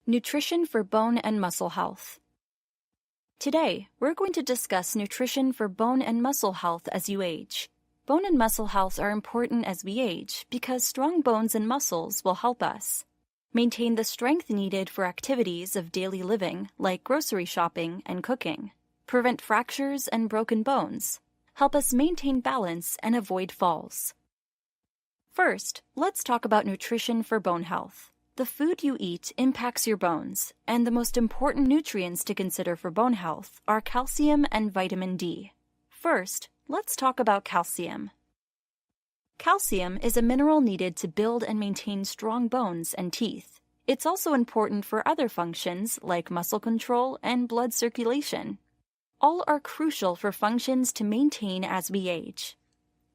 Nutrition for bone and muscle health. Today, we're going to discuss nutrition for bone and muscle health as you age. Bone and muscle health are important as we age because strong bones and muscles will help us maintain the strength needed for activities of daily living like grocery shopping and cooking, prevent fractures and broken bones, help us maintain balance and avoid falls. First, let's talk about nutrition for bone health. The food you eat impacts your bones, and the most important nutrients to consider for bone health are calcium and vitamin D. First, let's talk about calcium. Calcium is a mineral needed to build and maintain strong bones and teeth. It's also important for other functions like muscle control and blood circulation. All are crucial for functions to maintain as we age.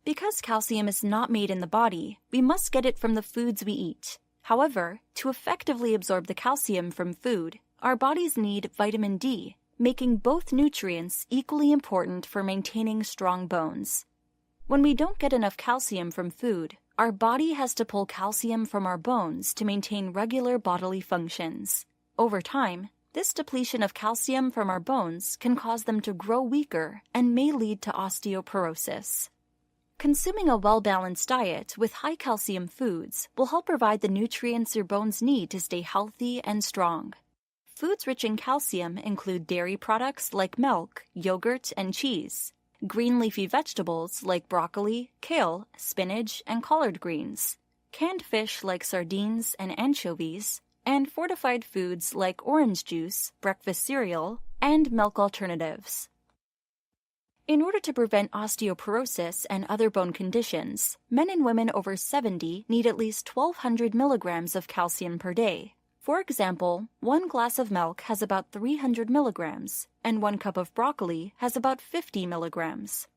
Because calcium is not made in the body, we must get it from the foods we eat. However, to effectively absorb the calcium from food, our bodies need vitamin D, making both nutrients equally important for maintaining strong bones. When we don't get enough calcium from food, our body has to pull calcium from our bones to maintain regular bodily functions. Over time, this depletion of calcium from our bones can cause them to grow weaker and may lead to osteoporosis. Consuming a well-balanced diet with high calcium foods will help provide the nutrients your bones need to stay healthy and strong. Foods rich in calcium include dairy products like milk, yogurt, and cheese, green leafy vegetables like broccoli, kale, spinach, and collard greens, canned fish like sardines and anchovies, and fortified foods like orange juice, breakfast cereal, and milk alternatives. In order to prevent osteoporosis and other bone conditions, men and women over 70 need at least 1,200 milligrams of calcium per day. For example, 1 glass of milk has about 300 milligrams, and 1 cup of broccoli has about 50 milligrams.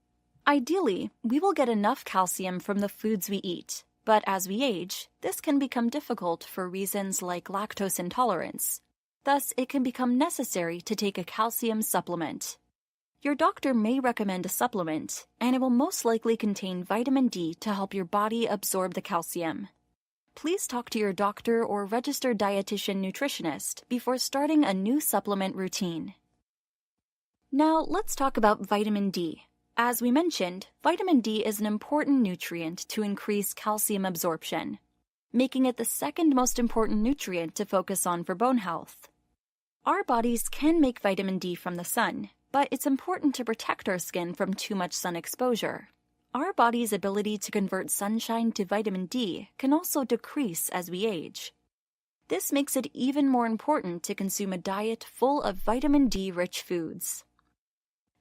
Ideally, we will get enough calcium from the foods we eat, but as we age, this can become difficult for reasons like lactose intolerance. Thus, it can become necessary to take a calcium supplement. Your doctor may recommend a supplement, and it will most likely contain vitamin D to help your body absorb the calcium. Please talk to your doctor or registered dietitian nutritionist before starting a new supplement routine. Now, let's talk about vitamin D. As we mentioned, vitamin D is an important nutrient to increase calcium absorption, making it the second most important nutrient to focus on for bone health. Our bodies can make vitamin D from the sun, but it's important to protect our skin from too much sun exposure. Our body's ability to convert sunshine to vitamin D can also decrease as we age. This makes it even more important to consume a diet full of vitamin D-rich foods.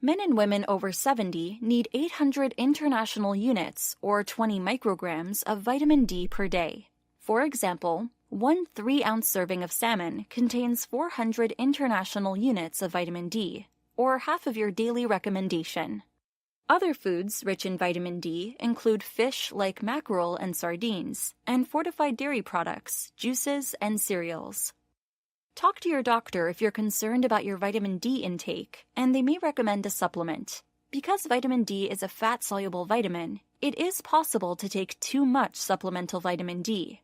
Men and women over 70 need 800 international units, or 20 micrograms, of vitamin D per day. For example, 1 3-ounce serving of salmon contains 400 international units of vitamin D, or half of your daily recommendation. Other foods rich in vitamin D include fish like mackerel and sardines, and fortified dairy products, juices, and cereals. Talk to your doctor if you're concerned about your vitamin D intake, and they may recommend a supplement. Because vitamin D is a fat-soluble vitamin, it is possible to take too much supplemental vitamin D.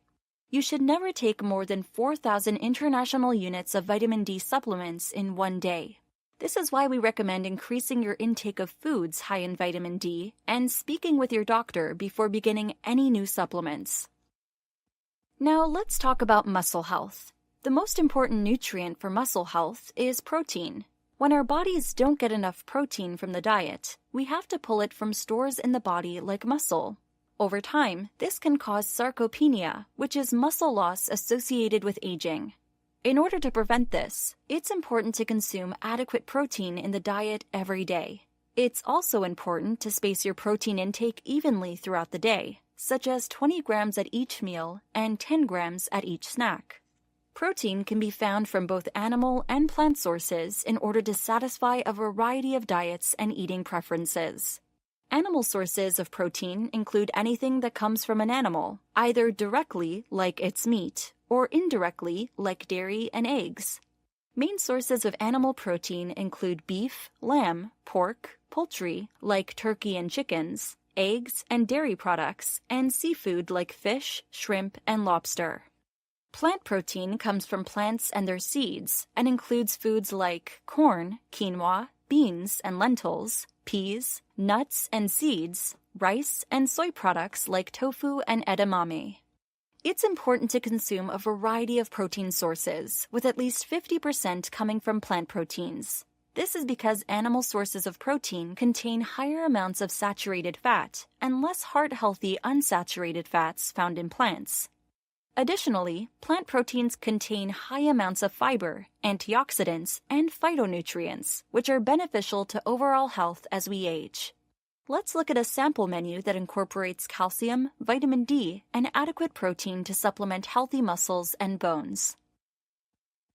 You should never take more than 4,000 international units of vitamin D supplements in one day. This is why we recommend increasing your intake of foods high in vitamin D and speaking with your doctor before beginning any new supplements. Now let's talk about muscle health. The most important nutrient for muscle health is protein. When our bodies don't get enough protein from the diet, we have to pull it from stores in the body like muscle. Over time, this can cause sarcopenia, which is muscle loss associated with aging. In order to prevent this, it's important to consume adequate protein in the diet every day. It's also important to space your protein intake evenly throughout the day, such as 20 grams at each meal and 10 grams at each snack. Protein can be found from both animal and plant sources in order to satisfy a variety of diets and eating preferences. Animal sources of protein include anything that comes from an animal, either directly, like its meat, or indirectly, like dairy and eggs. Main sources of animal protein include beef, lamb, pork, poultry, like turkey and chickens, eggs and dairy products, and seafood like fish, shrimp, and lobster. Plant protein comes from plants and their seeds and includes foods like corn, quinoa, beans and lentils, peas, nuts and seeds, rice, and soy products like tofu and edamame. It's important to consume a variety of protein sources, with at least 50% coming from plant proteins. This is because animal sources of protein contain higher amounts of saturated fat and less heart-healthy unsaturated fats found in plants. Additionally, plant proteins contain high amounts of fiber, antioxidants, and phytonutrients, which are beneficial to overall health as we age. Let's look at a sample menu that incorporates calcium, vitamin D, and adequate protein to supplement healthy muscles and bones.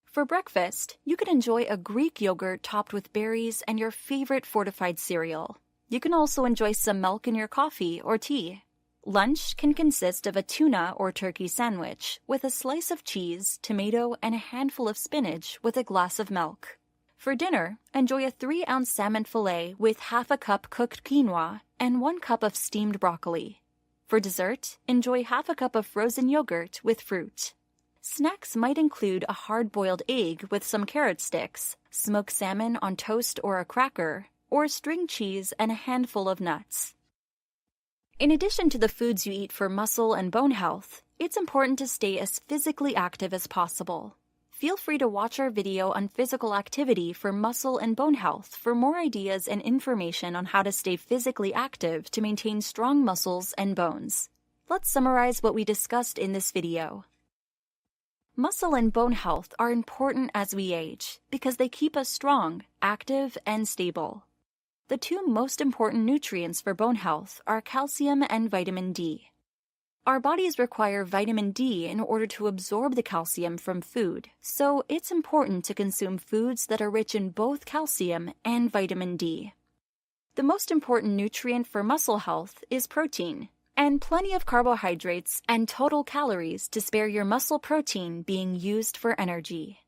For breakfast, you can enjoy a Greek yogurt topped with berries and your favorite fortified cereal. You can also enjoy some milk in your coffee or tea. Lunch can consist of a tuna or turkey sandwich with a slice of cheese, tomato, and a handful of spinach with a glass of milk. For dinner, enjoy a 3-ounce salmon fillet with half a cup cooked quinoa and 1 cup of steamed broccoli. For dessert, enjoy half a cup of frozen yogurt with fruit. Snacks might include a hard-boiled egg with some carrot sticks, smoked salmon on toast or a cracker, or string cheese and a handful of nuts. In addition to the foods you eat for muscle and bone health, it's important to stay as physically active as possible. Feel free to watch our video on physical activity for muscle and bone health for more ideas and information on how to stay physically active to maintain strong muscles and bones. Let's summarize what we discussed in this video. Muscle and bone health are important as we age because they keep us strong, active, and stable. The 2 most important nutrients for bone health are calcium and vitamin D. Our bodies require vitamin D in order to absorb the calcium from food, so it's important to consume foods that are rich in both calcium and vitamin D. The most important nutrient for muscle health is protein, and plenty of carbohydrates and total calories to spare your muscle protein being used for energy.